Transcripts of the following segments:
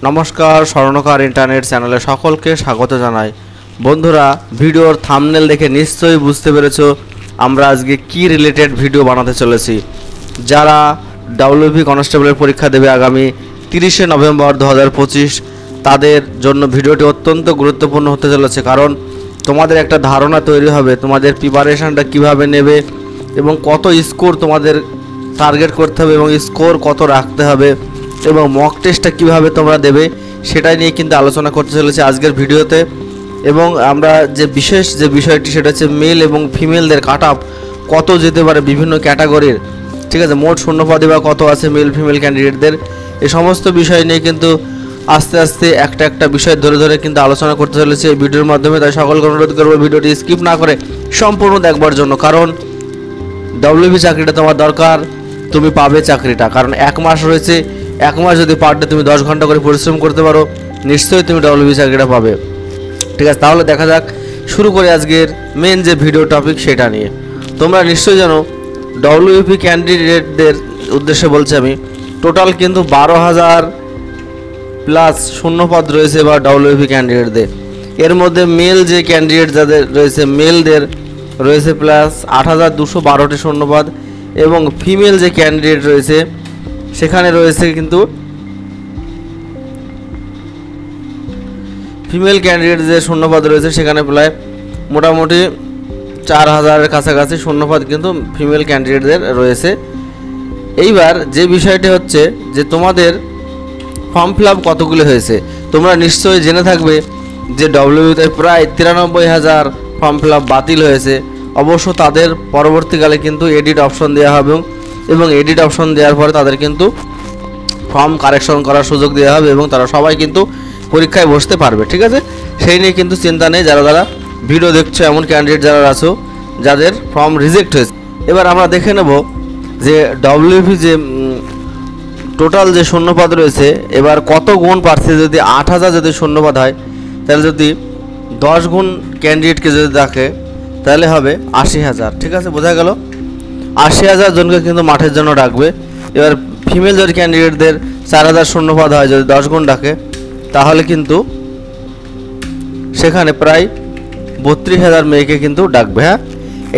নমস্কার, স্বর্ণকার ইন্টারনেট চ্যানেলে সকলকে স্বাগত জানাই। বন্ধুরা, ভিডিওর থাম্বনেল দেখে নিশ্চয়ই বুঝতে পেরেছো আমরা আজকে কি রিলেটেড ভিডিও বানাতে চলেছি। যারা ডাব্লিউপি কনস্টেবলের পরীক্ষা দেবে আগামী 30শে নভেম্বর 2025 তাদের জন্য ভিডিওটি অত্যন্ত গুরুত্বপূর্ণ হতে চলেছে। কারণ তোমাদের একটা ধারণা তৈরি হবে তোমাদের প্রিপারেশনটা কিভাবে নেবে এবং কত স্কোর তোমাদের টার্গেট করতে হবে এবং স্কোর কত রাখতে হবে এবং মক টেস্টটা কীভাবে তোমরা দেবে সেটাই নিয়ে কিন্তু আলোচনা করতে চলেছে আজকের ভিডিওতে। এবং আমরা যে বিষয়টি সেটা হচ্ছে মেল এবং ফিমেলদের কাট অফ কত যেতে পারে বিভিন্ন ক্যাটাগরির, ঠিক আছে, মোট শূন্যপদে বা কত আছে মেল ফিমেল ক্যান্ডিডেটদের, এই সমস্ত বিষয় নিয়ে কিন্তু আস্তে আস্তে একটা বিষয় ধরে ধরে কিন্তু আলোচনা করতে চলেছে এই ভিডিওর মাধ্যমে। তাই সকলকে অনুরোধ করবো ভিডিওটি স্কিপ না করে সম্পূর্ণ দেখবার জন্য। কারণ ডাব্লিউপি চাকরিটা তোমার দরকার, তুমি পাবে চাকরিটা। কারণ 1 মাস রয়েছে, 1 মাস যদি পার ডে তুমি 10 ঘন্টা করে পরিশ্রম করতে পারো নিশ্চয়ই তুমি ডাব্লিউপি চাকরিটা পাবে। ঠিক আছে, তাহলে দেখা যাক, শুরু করে আজকের মেন যে ভিডিও টপিক সেটা নিয়ে। তোমরা নিশ্চয়ই জানো ডাব্লিউপি ক্যান্ডিডেটদের উদ্দেশ্যে বলছি আমি, টোটাল কিন্তু 12,000 প্লাস শূন্যপদ রয়েছে বা ডাব্লিউপি ক্যান্ডিডেটদের। এর মধ্যে মেল যে ক্যান্ডিডেট যাদের রয়েছে মেলদের রয়েছে প্লাস 8,212টি শূন্যপদ এবং ফিমেল যে ক্যান্ডিডেট রয়েছে সেখানে রয়েছে কিন্তু ফিমেল ক্যান্ডিডেট যে শূন্যপদ রয়েছে সেখানে প্রায় মোটামুটি 4,000-এর কাছাকাছি শূন্যপদ কিন্তু ফিমেল ক্যান্ডিডেটদের রয়েছে। এইবার যে বিষয়টি হচ্ছে যে তোমাদের ফর্ম ফিল আপ কতগুলো হয়েছে তোমরা নিশ্চয়ই জেনে থাকবে যে ডাব্লিউতে প্রায় 93,000 ফর্ম ফিল আপ বাতিল হয়েছে। অবশ্য তাদের পরবর্তীকালে কিন্তু এডিট অপশন দেওয়া হবে এবং এডিট অপশন দেওয়ার পরে তাদের কিন্তু ফর্ম কারেকশন করার সুযোগ দেওয়া হবে এবং তারা সবাই কিন্তু পরীক্ষায় বসতে পারবে। ঠিক আছে, সেই নিয়ে কিন্তু চিন্তা নেই। যারা ভিডিও দেখছো এমন ক্যান্ডিডেট যারা আছো যাদের ফর্ম রিজেক্ট হয়েছে, এবার আমরা দেখে নেব যে ডাব্লিউপি যে টোটাল যে শূন্যপদ রয়েছে এবার কত গুণ পাচ্ছে। যদি 8,000 যদি শূন্যপদ হয় তাহলে যদি 10 গুণ ক্যান্ডিডেটকে যদি দেখে তাহলে হবে 80,000। ঠিক আছে, বোঝা গেল, 80,000 জনকে কিন্তু মাঠের জন্য ডাকবে। এবার ফিমেল যদি ক্যান্ডিডেটদের 4,000 শূন্যপদ হয় যদি 10 গুণ ডাকে তাহলে কিন্তু সেখানে প্রায় 32,000 মেয়েকে কিন্তু ডাকবে। হ্যাঁ,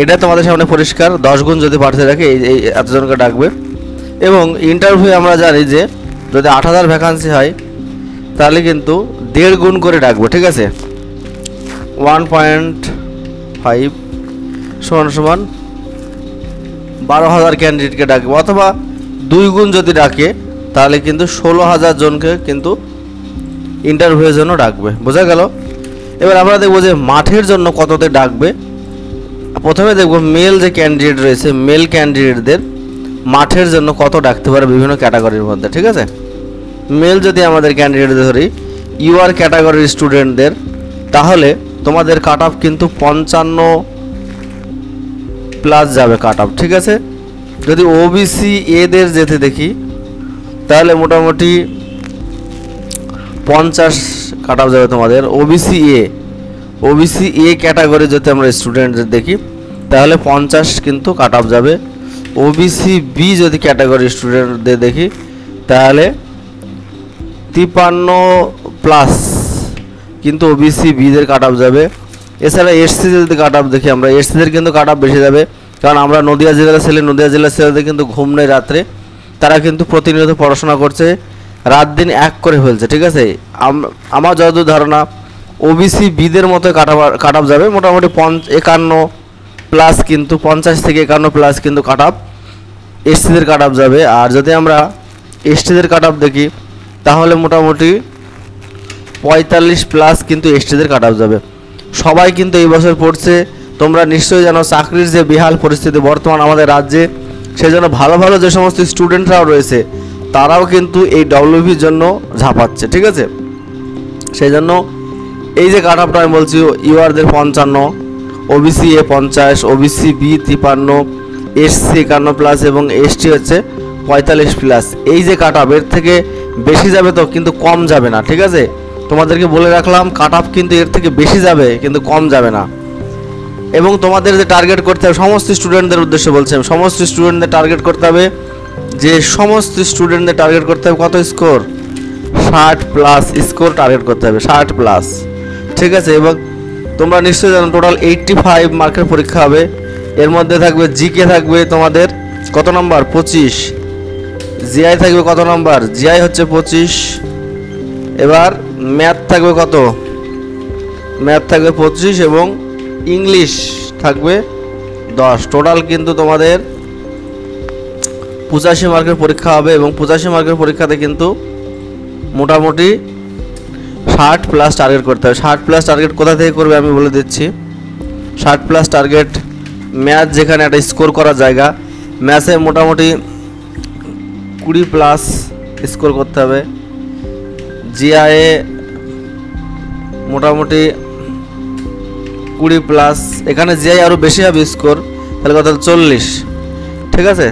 এটা তোমাদের সামনে পরিষ্কার। 10 গুণ যদি প্রার্থী রাখে এই এতজনকে ডাকবে। এবং ইন্টারভিউ আমরা জানি যে যদি 8,000 ভ্যাকান্সি হয় তাহলে কিন্তু 1.5 গুণ করে ডাকবে। ঠিক আছে, 1.5 সমান 12,000 ক্যান্ডিডেটকে ডাকবে, অথবা 2 গুণ যদি ডাকে তাহলে কিন্তু 16,000 জনকে কিন্তু ইন্টারভিউয়ের জন্য ডাকবে। বোঝা গেল। এবার আমরা দেখব যে মাঠের জন্য কততে ডাকবে। প্রথমে দেখব মেল যে ক্যান্ডিডেট রয়েছে মেল ক্যান্ডিডেটদের মাঠের জন্য কত ডাকতে পারে বিভিন্ন ক্যাটাগরির মধ্যে। ঠিক আছে, মেল যদি আমাদের ক্যান্ডিডেট ধরি ইউআর ক্যাটাগরির স্টুডেন্টদের তাহলে তোমাদের কাট অফ কিন্তু 55 প্লাস যাবে কাট অফ। ঠিক আছে, যদি ওবিসি এদের যেতে দেখি তাহলে মোটামুটি 50 কাট অফ যাবে তোমাদের। ওবিসি এ ক্যাটাগরি যদি আমরা স্টুডেন্টদের দেখি তাহলে 50 কিন্তু কাট অফ যাবে। ওবিসি বি যদি ক্যাটাগরি স্টুডেন্টদের দেখি তাহলে 53 প্লাস কিন্তু ওবিসি বিদের কাট অফ যাবে। এছাড়া এসসি যদি কাট অফ দেখি আমরা এসসিদের কিন্তু কাট অফ বেশি যাবে, কারণ আমরা নদিয়া জেলার ছেলেদের কিন্তু ঘুম নেই রাত্রে, তারা কিন্তু প্রতিনিয়ত পড়াশোনা করছে, রাত দিন এক করে ফেলছে। ঠিক আছে, আমার যতদূর ধারণা ওবিসি বিদের মতো কাট অফ যাবে মোটামুটি 51 প্লাস কিন্তু 50 থেকে 51 প্লাস কিন্তু কাট অফ এসসিদের কাট অফ যাবে। আর যদি আমরা এসটিদের কাট অফ দেখি তাহলে মোটামুটি 45 প্লাস কিন্তু এসটিদের কাট অফ যাবে। সবাই কিন্তু এই বছর পড়ছে। তোমরা নিশ্চয়ই জানো চাকরির যে বেহাল পরিস্থিতি বর্তমান আমাদের রাজ্যে, সেজন্য ভালো যে সমস্ত স্টুডেন্টরাও রয়েছে তারাও কিন্তু এই ডাব্লিউপির জন্য ঝাঁপাচ্ছে। ঠিক আছে, সেই জন্য এই যে কাট অফটা আমি বলছি ইউআরদের 55, OBC A 50, OBC B 53, SC 51 plus এবং এসটি হচ্ছে 45 প্লাস। এই যে কাট অফ এর থেকে বেশি যাবে তো কিন্তু কম যাবে না। ঠিক আছে, তোমাদেরকে বলে রাখলাম কাট অফ কিন্তু এর থেকে বেশি যাবে কিন্তু কম যাবে না। এবং তোমাদের যে টার্গেট করতে হবে সমস্ত স্টুডেন্টদের উদ্দেশ্যে বলছি, সমস্ত স্টুডেন্টদের টার্গেট করতে হবে যে সমস্ত স্টুডেন্টদের টার্গেট করতে হবে কত স্কোর 60+ স্কোর টার্গেট করতে হবে, 60+। ঠিক আছে, এবং তোমরা নিশ্চয়ই জানো টোটাল 85 মার্কের পরীক্ষা হবে। এর মধ্যে থাকবে জিকে থাকবে তোমাদের কত নম্বর, 25। জিআই থাকবে কত নম্বর, জিআই হচ্ছে 25। এবার ম্যাথ থাকবে কত, ম্যাথ থাকবে 25 এবং ইংলিশ থাকবে 10। টোটাল কিন্তু তোমাদের 85 মার্কের পরীক্ষা হবে এবং 85 মার্কের পরীক্ষাতে কিন্তু মোটামুটি 60+ টার্গেট করতে হবে। 60+ টার্গেট কোথা থেকে করবে আমি বলে দিচ্ছি। 60+ টার্গেট ম্যাথ যেখানে একটা স্কোর করার জায়গা, ম্যাথে মোটামুটি 20+ স্কোর করতে হবে। জিআইয়ে মোটামুটি 20+, এখানে জিআই আরও বেশি হবে স্কোর, তাহলে কত 40। ঠিক আছে,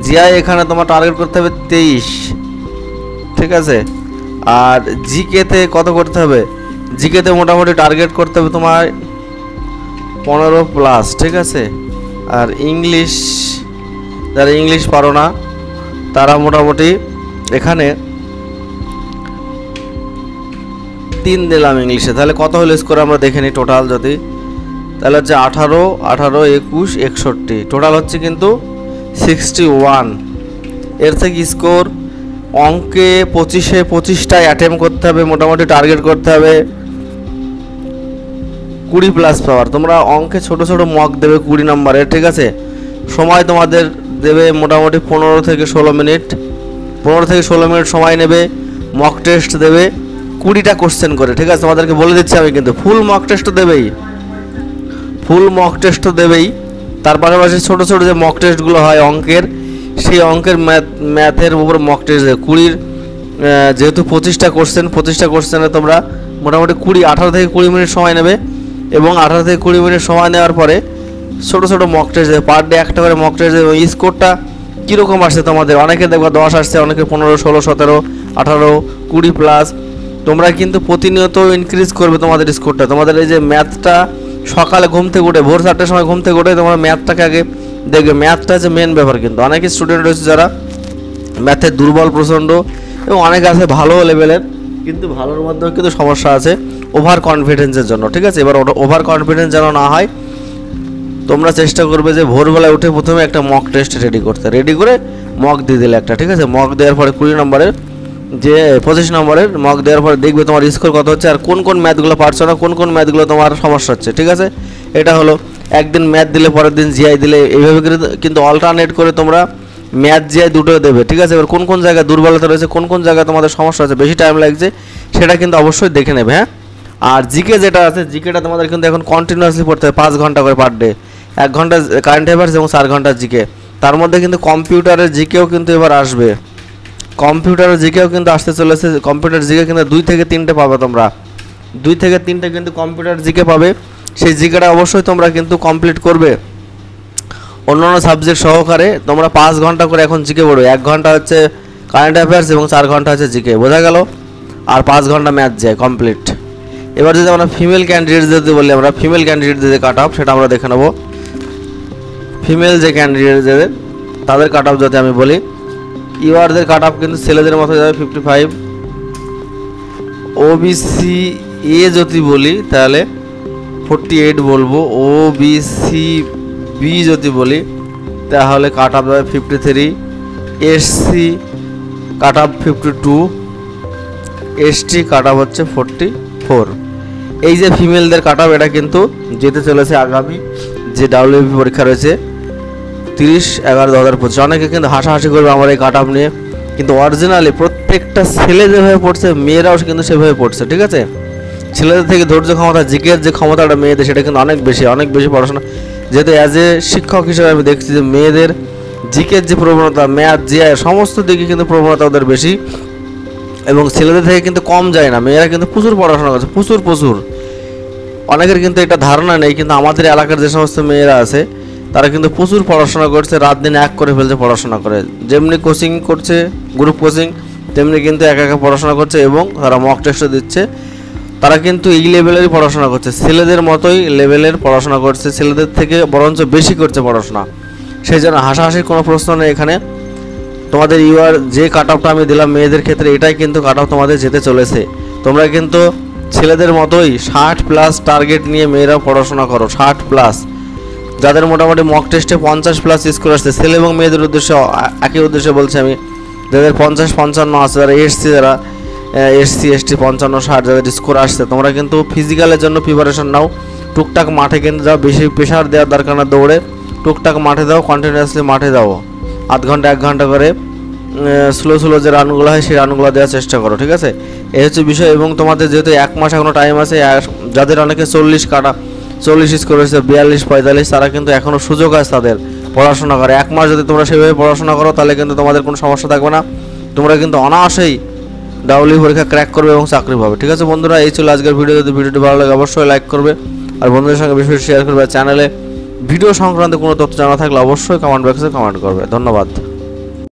জিআই এখানে তোমার টার্গেট করতে হবে 23। ঠিক আছে, আর জিকেতে কত করতে হবে, জিকেতে মোটামুটি টার্গেট করতে হবে তোমার 15+। ঠিক আছে, আর ইংলিশ, যারা ইংলিশ পারো না তারা মোটামুটি এখানে 3 দিলাম ইংলিশে, তাহলে কত হলো স্কোর আমরা দেখে নিই। টোটাল যদি তাহলে হচ্ছে 18, 21, 61, টোটাল হচ্ছে কিন্তু 61। এর থেকে স্কোর অঙ্কে 25-এ 25টায় অ্যাটেম্প করতে হবে, মোটামুটি টার্গেট করতে হবে 20+ পাওয়ার। তোমরা অঙ্কে ছোট ছোট মক দেবে 20 নম্বরের। ঠিক আছে, সময় তোমাদের দেবে মোটামুটি 15 থেকে 16 মিনিট, 15 থেকে 16 মিনিট সময় নেবে। মক টেস্ট দেবে 20টা কোশ্চেন করে। ঠিক আছে, তোমাদেরকে বলে দিচ্ছি আমি, কিন্তু ফুল মক টেস্ট দেবেই, ফুল মক টেস্ট দেবেই। তার পাশাপাশি ছোটো ছোটো যে মক টেস্টগুলো হয় অঙ্কের, সেই অঙ্কের ম্যাথের উপর মক টেস্ট দেবে 20। যেহেতু 25টা কোশ্চেন, 25টা কোশ্চেনে তোমরা মোটামুটি 18 থেকে 20 মিনিট সময় নেবে এবং 18 থেকে 20 মিনিট সময় নেওয়ার পরে ছোটো ছোটো মক টেস্ট দেবে, পার ডে একটা করে মক টেস্ট দেবে। ওই স্কোরটা কীরকম আসছে তোমাদের, অনেকে দেখবা 10 আসছে, অনেকে 15, 16, 17, 18, 20+। তোমরা কিন্তু প্রতিনিয়ত ইনক্রিজ করবে তোমাদের স্কোরটা। তোমাদের এই যে ম্যাথটা সকালে ঘুম থেকে উঠে, ভোর 4টার সময় ঘুম থেকে উঠে তোমরা ম্যাথটাকে আগে দেখবে। ম্যাথটা হচ্ছে মেন ব্যাপার। কিন্তু অনেক স্টুডেন্ট রয়েছে যারা ম্যাথে দুর্বল প্রচণ্ড, এবং অনেক আছে ভালো লেভেলের, কিন্তু ভালোর মধ্যেও কিন্তু সমস্যা আছে ওভার কনফিডেন্সের জন্য। ঠিক আছে, এবার ওভার কনফিডেন্স যেন না হয়, তোমরা চেষ্টা করবে যে ভোরবেলায় উঠে প্রথমে একটা মক টেস্ট রেডি করতে, রেডি করে মক দিয়ে দিলে একটা। ঠিক আছে, মক দেওয়ার পরে 20 নম্বরের যে 25 নম্বরের মক দেওয়ার পরে দেখবে তোমার স্কোর কত হচ্ছে, আর কোন কোন ম্যাথগুলো পারছো না, কোন কোন ম্যাথগুলো তোমার সমস্যা হচ্ছে। ঠিক আছে, এটা হলো একদিন ম্যাথ দিলে পরের দিন জিআই দিলে, এইভাবে কিন্তু অল্টারনেট করে তোমরা ম্যাথ জিআই দুটো দেবে। ঠিক আছে, এবার কোন কোন জায়গায় দুর্বলতা রয়েছে, কোন কোন জায়গায় তোমাদের সমস্যা আছে, বেশি টাইম লাগছে, সেটা কিন্তু অবশ্যই দেখে নেবে। হ্যাঁ, আর জিকে যেটা আছে, জিকেটা তোমাদের কিন্তু এখন কন্টিনিউয়াসলি পড়তে হবে 5 ঘন্টা করে পার ডে, 1 ঘন্টা কারেন্ট অ্যাফেয়ার্স এবং 4 ঘন্টা জিকে। তার মধ্যে কিন্তু কম্পিউটারের জিকেও কিন্তু এবার আসবে, কম্পিউটারের জিকেও কিন্তু আসতে চলেছে। কম্পিউটার জিকে কিন্তু 2 থেকে 3টে পাবে তোমরা, 2 থেকে 3টে কিন্তু কম্পিউটার জিকে পাবে। সেই জিকেটা অবশ্যই তোমরা কিন্তু কমপ্লিট করবে অন্যান্য সাবজেক্ট সহকারে। তোমরা 5 ঘন্টা করে এখন জিকে পড়বে, 1 ঘন্টা হচ্ছে কারেন্ট অ্যাফেয়ার্স এবং 4 ঘন্টা হচ্ছে জিকে, বোঝা গেল? আর 5 ঘন্টা ম্যাথ যায় কমপ্লিট। এবার যদি আমরা ফিমেল ক্যান্ডিডেট যদি বলি, আমরা ফিমেল ক্যান্ডিডেট যে কাট অফ সেটা আমরা দেখে নেব। ফিমেল যে ক্যান্ডিডেট যাদের, তাদের কাট অফ যদি আমি বলি, ইউআরদের কাট অফ কিন্তু ছেলেদের মতো যাবে 55। ওবিসি এ যদি বলি তাহলে 48 বলবো, ওবিসি বি যদি বলি তাহলে কাট অফ যাবে 53, SC cut off 52, ST cut off হচ্ছে 44। এই যে ফিমেলদের কাট অফ, এটা কিন্তু যেতে চলেছে আগামী যে ডাব্লিউবি পরীক্ষা রয়েছে 30/11/2025। অনেকে কিন্তু হাসাহাসি করবে আমার এই কাট অফ নিয়ে, কিন্তু অরিজিনালি প্রত্যেকটা ছেলে যেভাবে পড়ছে মেয়েরাও কিন্তু সেভাবে পড়ছে। ঠিক আছে, ছেলেদের থেকে ধৈর্য ক্ষমতা, জিকের যে ক্ষমতাটা মেয়েদের, সেটা কিন্তু অনেক বেশি পড়াশোনা। যেহেতু অ্যাজ এ শিক্ষক হিসেবে আমি দেখছি যে মেয়েদের জিকের যে প্রবণতা, ম্যাথ জিআই সমস্ত দিকে কিন্তু প্রবণতা ওদের বেশি, এবং ছেলেদের থেকে কিন্তু কম যায় না। মেয়েরা কিন্তু প্রচুর পড়াশোনা করছে, প্রচুর। অনেকের কিন্তু এটা ধারণা নেই, কিন্তু আমাদের এলাকার যে সমস্ত মেয়েরা আছে তারা কিন্তু প্রচুর পড়াশোনা করছে, রাত দিন এক করে ফেলছে পড়াশোনা করে। যেমনি কোচিং করছে, গ্রুপ কোচিং, তেমনি কিন্তু একা পড়াশোনা করছে এবং তারা মক টেস্টও দিচ্ছে। তারা কিন্তু এই লেভেলেরই পড়াশোনা করছে, ছেলেদের মতোই লেভেলের পড়াশোনা করছে, ছেলেদের থেকে বরঞ্চ বেশি করছে পড়াশোনা। সেই জন্য হাসাহাসির কোনো প্রশ্ন নেই এখানে। তোমাদের ইউআর যে কাট অফটা আমি দিলাম মেয়েদের ক্ষেত্রে, এটাই কিন্তু কাট অফ তোমাদের যেতে চলেছে। তোমরা কিন্তু ছেলেদের মতোই 60+ টার্গেট নিয়ে মেয়েরা পড়াশোনা করো, 60+। যাদের মোটামুটি মক টেস্টে 50+ স্কোর আসছে, ছেলে এবং মেয়েদের উদ্দেশ্যে একই উদ্দেশ্যে বলছি আমি, যাদের 50-55 আছে, যারা এসসি এসটি 55-60 যাদের স্কোর আসছে, তোমরা কিন্তু ফিজিক্যালের জন্য প্রিপারেশন নাও। টুকটাক মাঠে কিন্তু যাও, বেশি প্রেশার দেওয়ার দরকার না দৌড়ে, টুকটাক মাঠে দাও, কন্টিনিউয়াসলি মাঠে দাও, আধ ঘন্টা 1 ঘন্টা করে স্লো যে রানগুলো হয় সেই রানগুলো দেওয়ার চেষ্টা করো, ঠিক আছে? এই হচ্ছে বিষয়। এবং তোমাদের যেহেতু 1 মাস এখনও টাইম আছে, যাদের অনেকে 40 স্কোর হয়েছে, 42-45, তারা কিন্তু এখনও সুযোগ আছে তাদের পড়াশোনা করে। 1 মাস যদি তোমরা সেভাবে পড়াশোনা করো তাহলে কিন্তু তোমাদের কোনো সমস্যা থাকবে না, তোমরা কিন্তু অনায়াসেই ডাবলই পরীক্ষা ক্র্যাক করবে এবং চাকরি পাবে, ঠিক আছে বন্ধুরা? এই ছিল আজকের ভিডিও। যদি ভিডিওটি ভালো লাগে অবশ্যই লাইক করবে আর বন্ধুদের সঙ্গে বেশি শেয়ার করবে। চ্যানেলে ভিডিও সংক্রান্ত কোনো তথ্য জানা থাকলে অবশ্যই কমেন্ট বক্সে কমেন্ট করবে। ধন্যবাদ।